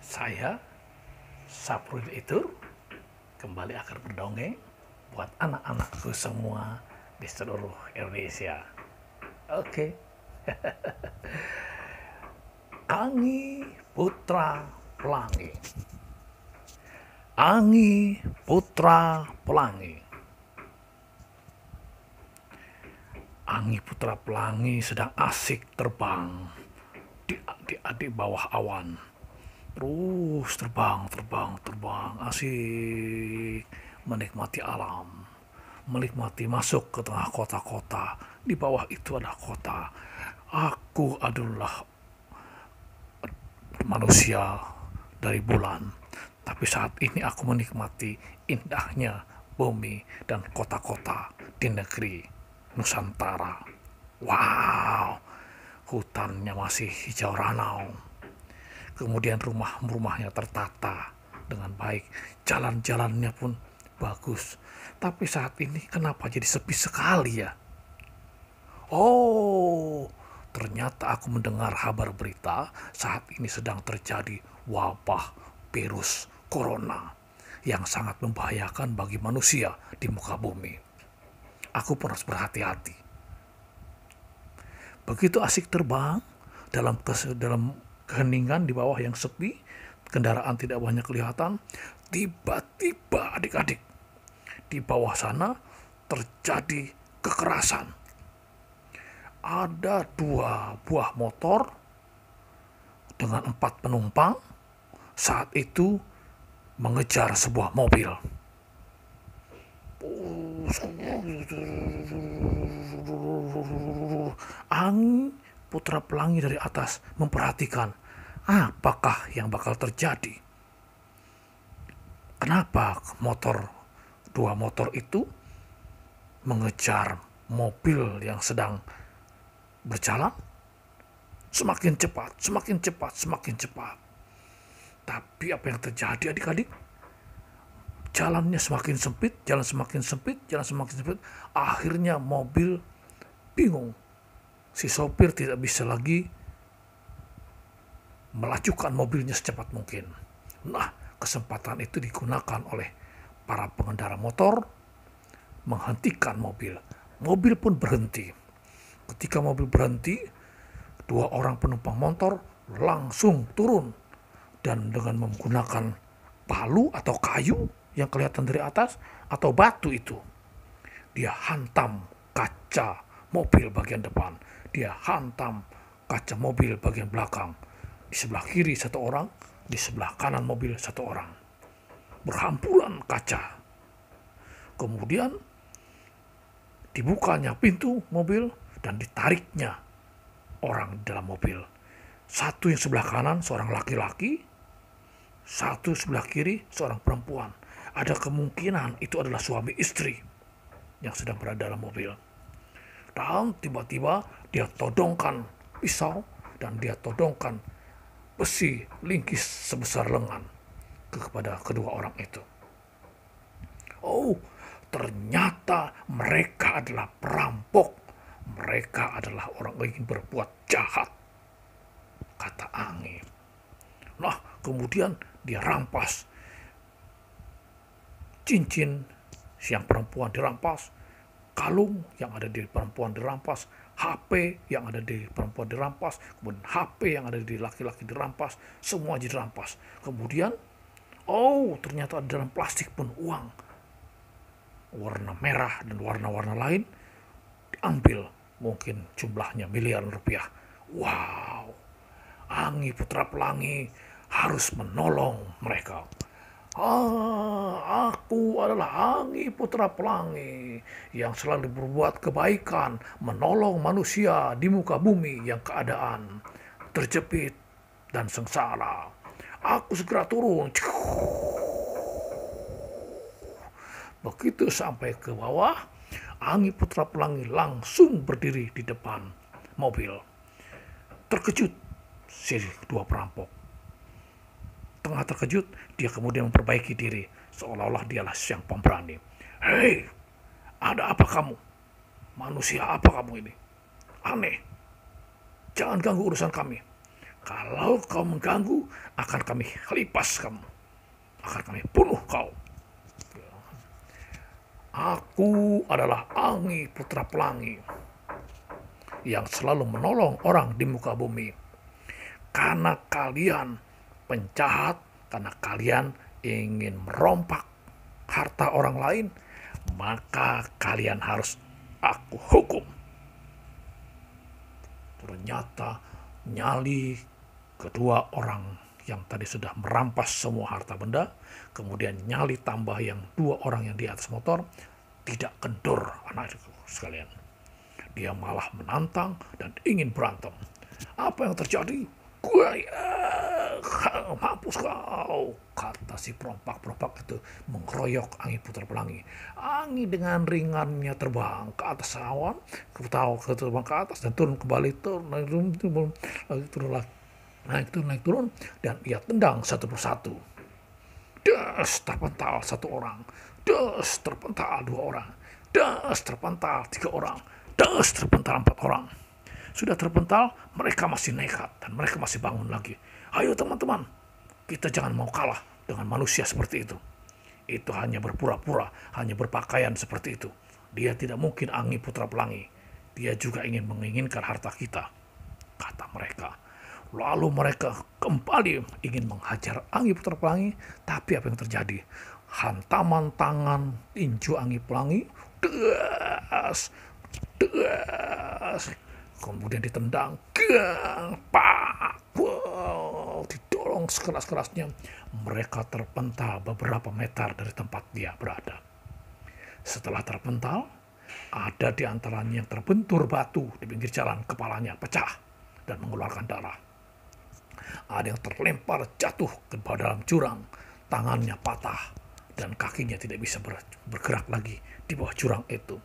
Saya, Saprul itu, kembali akan berdongeng buat anak-anakku semua di seluruh Indonesia. Oke. Angi Putra Pelangi. Angi Putra Pelangi. Angi Putra Pelangi sedang asik terbang di bawah awan. Terus terbang, asik menikmati alam, menikmati masuk ke tengah kota-kota. Di bawah itu ada kota. Aku adalah manusia dari bulan, tapi saat ini aku menikmati indahnya bumi dan kota-kota di negeri Nusantara. Wow, hutannya masih hijau ranau. Kemudian rumah-rumahnya tertata dengan baik, jalan-jalannya pun bagus. Tapi saat ini kenapa jadi sepi sekali ya? Oh, ternyata aku mendengar kabar berita saat ini sedang terjadi wabah virus corona yang sangat membahayakan bagi manusia di muka bumi. Aku pun harus berhati-hati. Begitu asik terbang dalam keheningan di bawah yang sepi, kendaraan tidak banyak kelihatan, tiba-tiba adik-adik di bawah sana terjadi kekerasan. Ada 2 buah motor dengan 4 penumpang saat itu mengejar sebuah mobil. Angi Putra Pelangi dari atas memperhatikan apakah yang bakal terjadi. Kenapa 2 motor itu mengejar mobil yang sedang berjalan semakin cepat. Tapi apa yang terjadi adik-adik? Jalan semakin sempit. Akhirnya mobil bingung. Si sopir tidak bisa lagi melajukan mobilnya secepat mungkin. Nah, kesempatan itu digunakan oleh para pengendara motor menghentikan mobil. Mobil pun berhenti. Ketika mobil berhenti, 2 orang penumpang motor langsung turun dan dengan menggunakan palu atau kayu yang kelihatan dari atas atau batu itu, dia hantam kaca mobil bagian depan, dia hantam kaca mobil bagian belakang. Di sebelah kiri 1 orang, di sebelah kanan mobil 1 orang. Berhamburan kaca. Kemudian dibukanya pintu mobil dan ditariknya orang di dalam mobil. 1 yang sebelah kanan seorang laki-laki, 1 sebelah kiri seorang perempuan. Ada kemungkinan itu adalah suami istri yang sedang berada dalam mobil. Dan tiba-tiba dia todongkan pisau dan dia todongkan besi linggis sebesar lengan kepada kedua orang itu. Oh, ternyata mereka adalah perampok. Mereka adalah orang yang ingin berbuat jahat, kata Angi. Nah, kemudian dia rampas cincin yang perempuan dirampas, kalung yang ada di perempuan dirampas, HP yang ada di perempuan dirampas, kemudian HP yang ada di laki-laki dirampas, semua dirampas. Kemudian, ternyata dalam plastik pun uang warna merah dan warna-warna lain diambil, mungkin jumlahnya miliaran rupiah. Wow, Angi Putra Pelangi harus menolong mereka. Aku adalah Angi Putra Pelangi yang selalu berbuat kebaikan, menolong manusia di muka bumi yang keadaan terjepit dan sengsara. Aku segera turun. Begitu sampai ke bawah, Angi Putra Pelangi langsung berdiri di depan mobil. Terkejut si 2 perampok. Tengah terkejut, dia kemudian memperbaiki diri, seolah-olah dialah yang pemberani. Hei, ada apa kamu? Manusia apa kamu ini? Aneh. Jangan ganggu urusan kami. Kalau kau mengganggu, akan kami helipas kamu. Akan kami bunuh kau. Aku adalah Angi Putra Pelangi yang selalu menolong orang di muka bumi. Karena kalian penjahat, karena kalian ingin merompak harta orang lain, maka kalian harus aku hukum. Ternyata nyali kedua orang yang tadi sudah merampas semua harta benda, kemudian nyali tambah yang 2 orang yang di atas motor, tidak kendor anak sekalian. Dia malah menantang dan ingin berantem. Apa yang terjadi? Gue mampus kau, kata si perompak-perompak itu mengeroyok Angi Putra Pelangi. Angi dengan ringannya terbang ke atas awan, terbang ke atas dan turun kembali, naik turun, dan ia tendang satu persatu. Das, terpental 1 orang. Das, terpental 2 orang. Das, terpental 3 orang. Das, terpental 4 orang. Sudah terpental, mereka masih nekat dan mereka masih bangun lagi. Ayo teman-teman, kita jangan mau kalah dengan manusia seperti itu. Itu hanya berpura-pura, hanya berpakaian seperti itu. Dia tidak mungkin Angi Putra Pelangi. Dia juga menginginkan harta kita, kata mereka. Lalu mereka kembali ingin menghajar Angi Putra Pelangi, tapi apa yang terjadi? Hantaman tangan tinju Angi Pelangi, das, kemudian ditendang, didorong sekeras-kerasnya. Mereka terpental beberapa meter dari tempat dia berada. Setelah terpental, ada di antaranya yang terbentur batu di pinggir jalan, kepalanya pecah dan mengeluarkan darah. Ada yang terlempar jatuh ke dalam jurang, tangannya patah dan kakinya tidak bisa bergerak lagi di bawah jurang itu.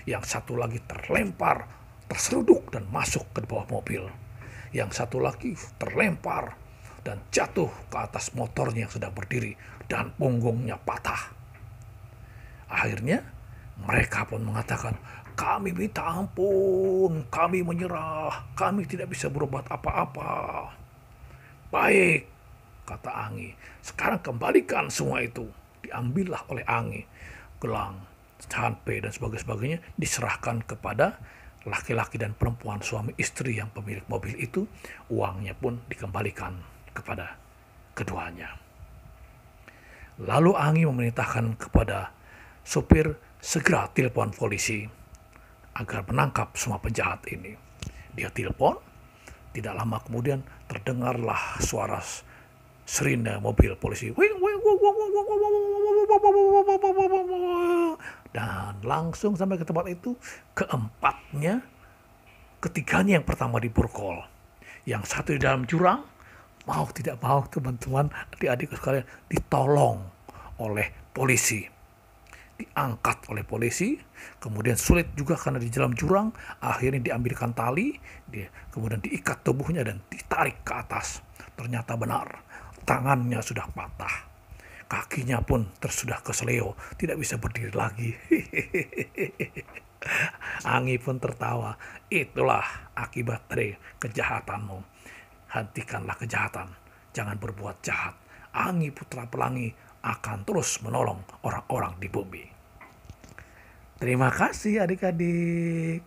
Yang satu lagi terlempar, terseruduk dan masuk ke bawah mobil. Yang satu lagi terlempar dan jatuh ke atas motornya yang sedang berdiri dan punggungnya patah. Akhirnya mereka pun mengatakan, kami minta ampun, kami menyerah, kami tidak bisa berbuat apa-apa. Baik, kata Angi, sekarang kembalikan semua itu. Diambillah oleh Angi, gelang, sampai dan sebagainya diserahkan kepada laki-laki dan perempuan, suami istri yang pemilik mobil itu. Uangnya pun dikembalikan kepada keduanya. Lalu Angi memerintahkan kepada supir segera telepon polisi agar menangkap semua penjahat ini. Dia telepon. Tidak lama kemudian terdengarlah suara sirine mobil polisi. Dan langsung sampai ke tempat itu, ketiganya yang pertama diborgol. Yang satu di dalam jurang, mau tidak mau teman-teman, adik-adikku sekalian, ditolong oleh polisi. Diangkat oleh polisi, kemudian sulit juga karena di dalam jurang, akhirnya diambilkan tali, kemudian diikat tubuhnya dan ditarik ke atas. Ternyata benar, tangannya sudah patah, kakinya pun sudah keseleo, tidak bisa berdiri lagi. Angi pun tertawa, itulah akibat dari kejahatanmu. Hentikanlah kejahatan, jangan berbuat jahat. Angi Putra Pelangi akan terus menolong orang-orang di bumi. Terima kasih adik-adik.